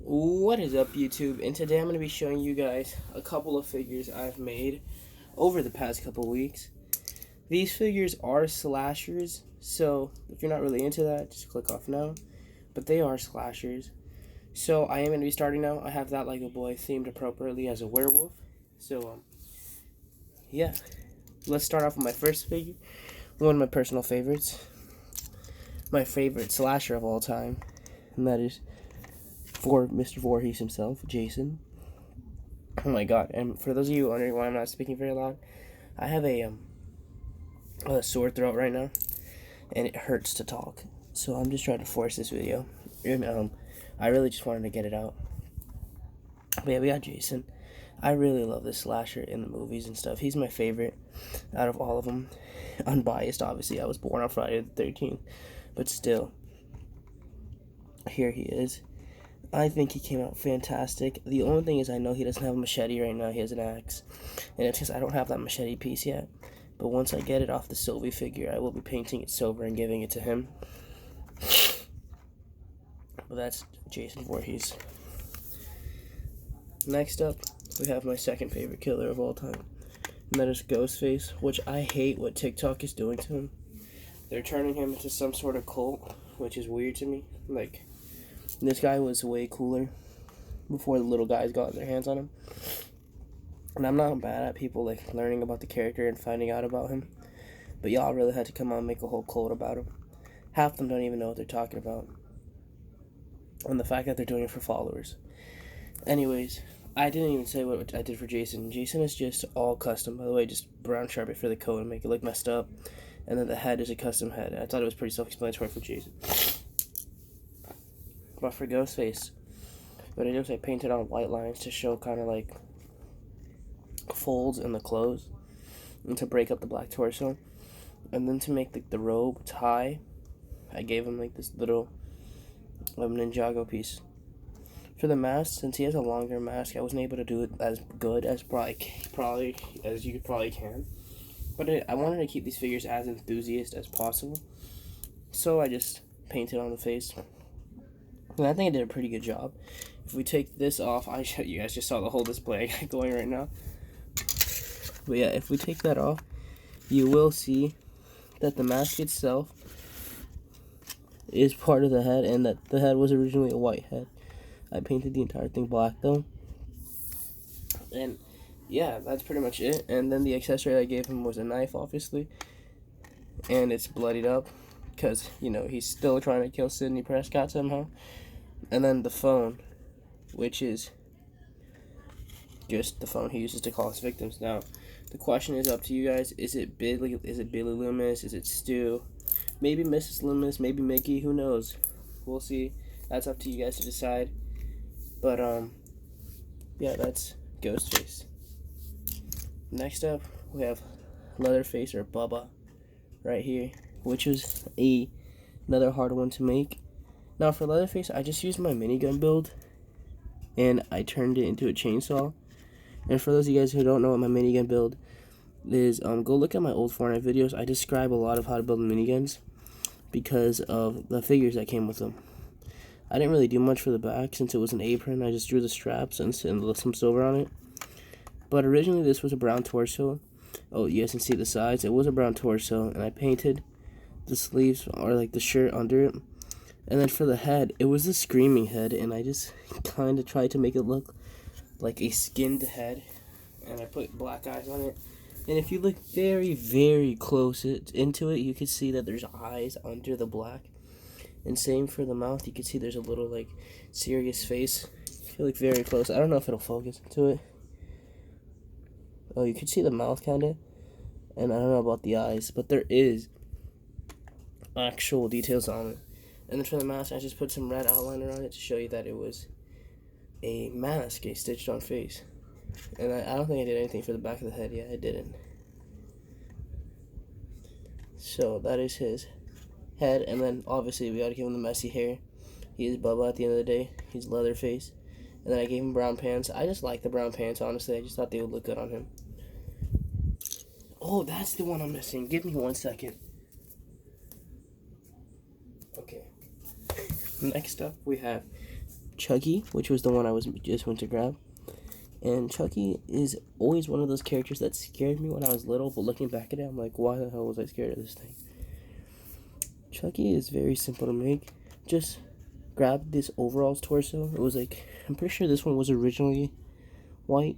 What is up, YouTube? And today I'm going to be showing you guys a couple of figures I've made over the past couple weeks. These figures are slashers, so if you're not really into that, just click off now. But they are slashers. So I am going to be starting now. I have that Lego boy themed appropriately as a werewolf. So, yeah. Let's start off with my first figure. One of my personal favorites. My favorite slasher of all time. And that is for Mr. Voorhees himself, Jason. Oh my god, and for those of you wondering why I'm not speaking very loud, I have a sore throat right now, and it hurts to talk. So I'm just trying to force this video. And I really just wanted to get it out. But yeah, we got Jason. I really love this slasher in the movies and stuff. He's my favorite out of all of them. Unbiased, obviously. I was born on Friday the 13th. But still, here he is. I think he came out fantastic. The only thing is I know he doesn't have a machete right now. He has an axe. And it's because I don't have that machete piece yet. But once I get it off the Sylvie figure, I will be painting it silver and giving it to him. Well, that's Jason Voorhees. Next up, we have my second favorite killer of all time. And that is Ghostface, which I hate what TikTok is doing to him. They're turning him into some sort of cult, which is weird to me. Like, this guy was way cooler before the little guys got their hands on him. And I'm not bad at people like learning about the character and finding out about him. But y'all really had to come out and make a whole cult about him. Half of them don't even know what they're talking about. And the fact that they're doing it for followers. Anyways, I didn't even say what I did for Jason. Jason is just all custom. By the way, just brown Sharpie for the coat and make it look messed up. And then the head is a custom head. I thought it was pretty self-explanatory for Jason. But for Ghostface, what I did was I painted on white lines to show kind of like folds in the clothes and to break up the black torso. And then to make the robe tie, I gave him like this little Ninjago piece. For the mask, since he has a longer mask, I wasn't able to do it as good as probably as you probably can. But I wanted to keep these figures as enthusiast as possible, so I just painted on the face. And I think I did a pretty good job. If we take this off, you guys just saw the whole display I got going right now. But yeah, if we take that off, you will see that the mask itself is part of the head, and that the head was originally a white head. I painted the entire thing black though. And yeah, that's pretty much it. And then the accessory I gave him was a knife, obviously. And it's bloodied up because, you know, he's still trying to kill Sidney Prescott somehow. And then the phone, which is just the phone he uses to call his victims. Now, the question is up to you guys. Is it Billy Loomis? Is it Stu? Maybe Mrs. Loomis, maybe Mickey, who knows? We'll see. That's up to you guys to decide. But, yeah, that's Ghostface. Next up, we have Leatherface, or Bubba, right here, which was another hard one to make. Now, for Leatherface, I just used my minigun build, and I turned it into a chainsaw. And for those of you guys who don't know what my minigun build is, go look at my old Fortnite videos. I describe a lot of how to build miniguns because of the figures that came with them. I didn't really do much for the back since it was an apron. I just drew the straps and some silver on it. But originally this was a brown torso. Oh, you guys can see the sides. It was a brown torso, and I painted the sleeves, or like the shirt, under it. And then for the head, it was a screaming head, and I just kind of tried to make it look like a skinned head. And I put black eyes on it. And if you look very, very close into it, you can see that there's eyes under the black. And same for the mouth. You can see there's a little, like, serious face. If you look very close, I don't know if it'll focus into it. Oh, you can see the mouth, kind of. And I don't know about the eyes, but there is actual details on it. And then for the mask, I just put some red outliner on it to show you that it was a mask, a stitched-on face. And I don't think I did anything for the back of the head. Yeah, I didn't. So, that is his head, and then obviously we gotta give him the messy hair. He is Bubba at the end of the day. He's Leatherface. And then I gave him brown pants. I just like the brown pants, honestly. I just thought they would look good on him. Oh, that's the one I'm missing. Give me 1 second. Okay. Next up, we have Chucky, which was the one I was just went to grab. And Chucky is always one of those characters that scared me when I was little, but looking back at it, I'm like, why the hell was I scared of this thing? Chucky is very simple to make. Just grab this overalls torso. It was like, I'm pretty sure this one was originally white,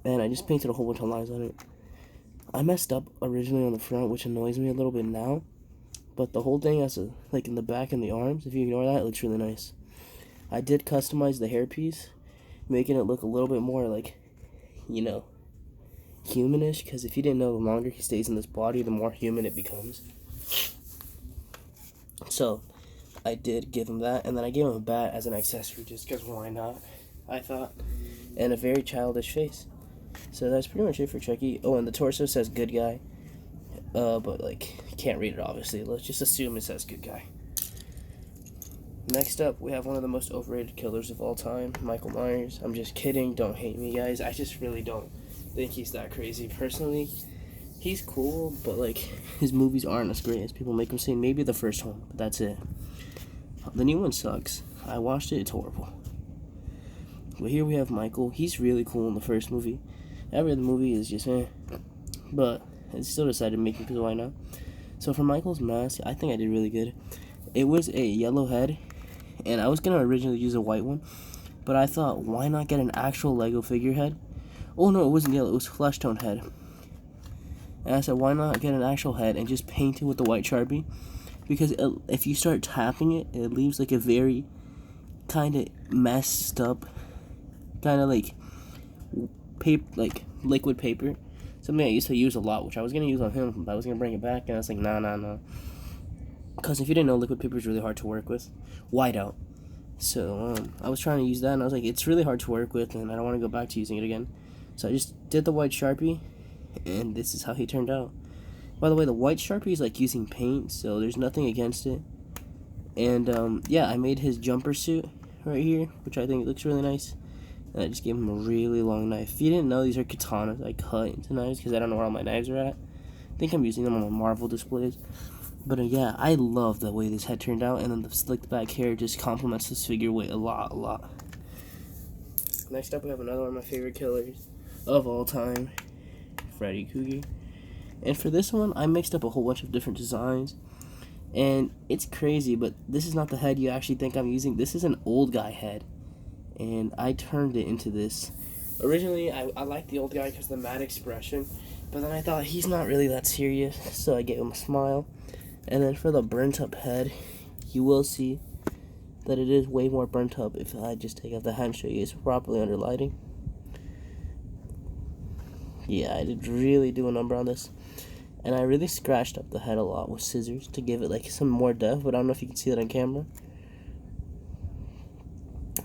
and I just painted a whole bunch of lines on it. I messed up originally on the front, which annoys me a little bit now, but the whole thing has like in the back and the arms, if you ignore that, it looks really nice. I did customize the hairpiece, making it look a little bit more like, you know, humanish, because if you didn't know, the longer he stays in this body, the more human it becomes. So, I did give him that, and then I gave him a bat as an accessory, just because why not, I thought, and a very childish face. So that's pretty much it for Chucky. Oh, and the torso says good guy, but like, you can't read it obviously, let's just assume it says good guy. Next up, we have one of the most overrated killers of all time, Michael Myers. I'm just kidding, don't hate me guys, I just really don't think he's that crazy. Personally, he's cool, but like, his movies aren't as great as people make him seem. Maybe the first one, but that's it. The new one sucks. I watched it, it's horrible. But here we have Michael. He's really cool in the first movie. Every other movie is just but I still decided to make it because why not? So for Michael's mask, I think I did really good. It was a yellow head, and I was going to originally use a white one, but I thought, why not get an actual Lego figurehead? Oh no, it wasn't yellow, it was flesh tone head. And I said, why not get an actual head and just paint it with the white Sharpie? Because if you start tapping it, it leaves like a very kind of messed up, kind of like paper, like liquid paper. Something I used to use a lot, which I was going to use on him, but I was going to bring it back, and I was like, nah. Because if you didn't know, liquid paper is really hard to work with. Whiteout. So, I was trying to use that, and I was like, it's really hard to work with, and I don't want to go back to using it again. So I just did the white Sharpie, and this is how he turned out. By the way, the white Sharpie is like using paint, so there's nothing against it. And, yeah, I made his jumper suit right here, which I think looks really nice. And I just gave him a really long knife. If you didn't know, these are katanas. I cut into knives because I don't know where all my knives are at. I think I'm using them on my Marvel displays. But yeah, I love the way this head turned out, and then the slicked back hair just complements this figure weight a lot. Next up, we have another one of my favorite killers of all time, Freddy Krueger. And for this one, I mixed up a whole bunch of different designs, and it's crazy, but this is not the head you actually think I'm using. This is an old guy head, and I turned it into this. Originally, I liked the old guy because of the mad expression, but then I thought he's not really that serious, so I gave him a smile. And then for the burnt up head, you will see that it is way more burnt up if I just take out the head and show you it's properly under lighting. Yeah, I did really do a number on this. And I really scratched up the head a lot with scissors to give it like some more depth, but I don't know if you can see that on camera.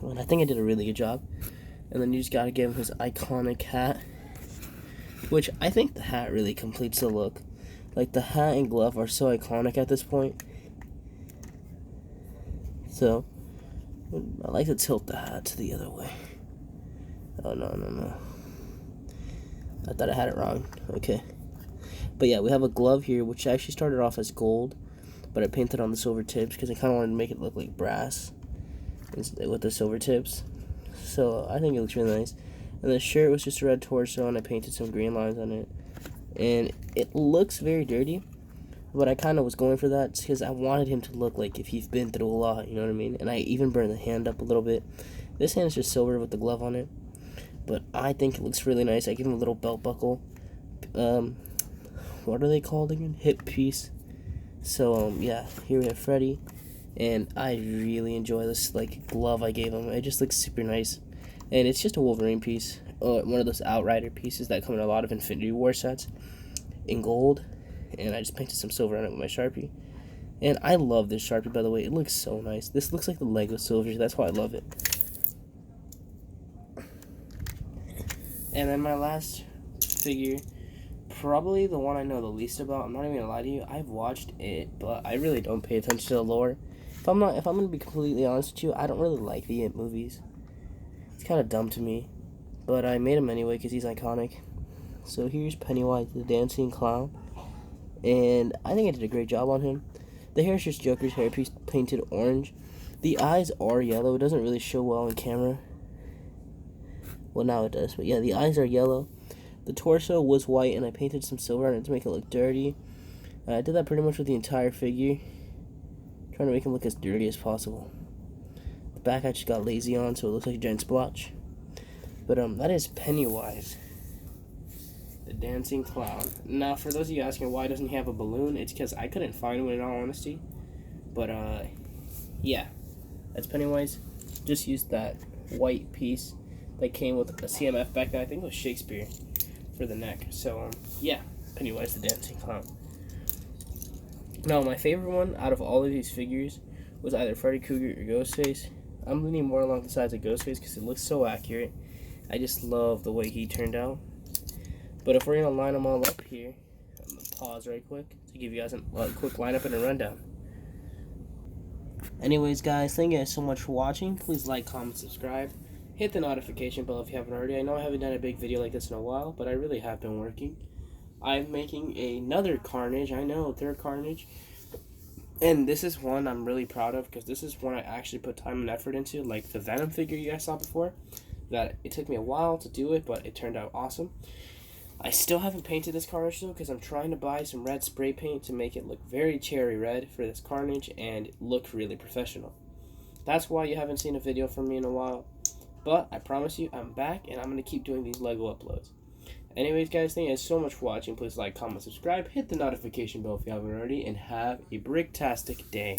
And I think I did a really good job. And then you just gotta give him his iconic hat, which I think the hat really completes the look. Like, the hat and glove are so iconic at this point. So, I like to tilt the hat to the other way. Oh, no. I thought I had it wrong. Okay. But yeah, we have a glove here, which actually started off as gold, but I painted on the silver tips because I kind of wanted to make it look like brass with the silver tips. So, I think it looks really nice. And the shirt was just a red torso, and I painted some green lines on it. And it looks very dirty, but I kind of was going for that because I wanted him to look like if he's been through a lot, you know what I mean? And I even burned the hand up a little bit. This hand is just silver with the glove on it, but I think it looks really nice. I give him a little belt buckle. What are they called again? Hip piece. So, yeah, here we have Freddy, and I really enjoy this, like, glove I gave him. It just looks super nice, and it's just a Wolverine piece. One of those Outrider pieces that come in a lot of Infinity War sets in gold, and I just painted some silver on it with my Sharpie. And I love this Sharpie, by the way. It looks so nice. This looks like the Lego silver. That's why I love it. And then my last figure, probably the one I know the least about. I'm not even gonna lie to you. I've watched it, but I really don't pay attention to the lore. If I'm gonna be completely honest with you, I don't really like the It movies. It's kind of dumb to me. But I made him anyway because he's iconic. So here's Pennywise, the dancing clown. And I think I did a great job on him. The hair is just Joker's hairpiece painted orange. The eyes are yellow. It doesn't really show well on camera. Well, now it does. But yeah, the eyes are yellow. The torso was white, and I painted some silver on it to make it look dirty. I did that pretty much with the entire figure, trying to make him look as dirty as possible. The back I just got lazy on, so it looks like a giant splotch. But that is Pennywise, the dancing clown. Now, for those of you asking why doesn't he have a balloon, it's because I couldn't find one in all honesty. But yeah, that's Pennywise. Just used that white piece that came with a CMF back then. I think it was Shakespeare for the neck. So yeah, Pennywise the dancing clown. Now, my favorite one out of all of these figures was either Freddy Krueger or Ghostface. I'm leaning more along the sides of Ghostface because it looks so accurate. I just love the way he turned out. But if we're going to line them all up here, I'm going to pause right quick to give you guys a quick lineup and a rundown. Anyways, guys, thank you guys so much for watching. Please like, comment, subscribe. Hit the notification bell if you haven't already. I know I haven't done a big video like this in a while, but I really have been working. I'm making another Carnage. I know, third Carnage. And this is one I'm really proud of because this is one I actually put time and effort into. Like the Venom figure you guys saw before. That it took me a while to do it, but it turned out awesome. I still haven't painted this Carnage though because I'm trying to buy some red spray paint to make it look very cherry red for this Carnage and look really professional. That's why you haven't seen a video from me in a while. But I promise you, I'm back and I'm going to keep doing these Lego uploads. Anyways, guys, thank you guys so much for watching. Please like, comment, subscribe, hit the notification bell if you haven't already, and have a bricktastic day.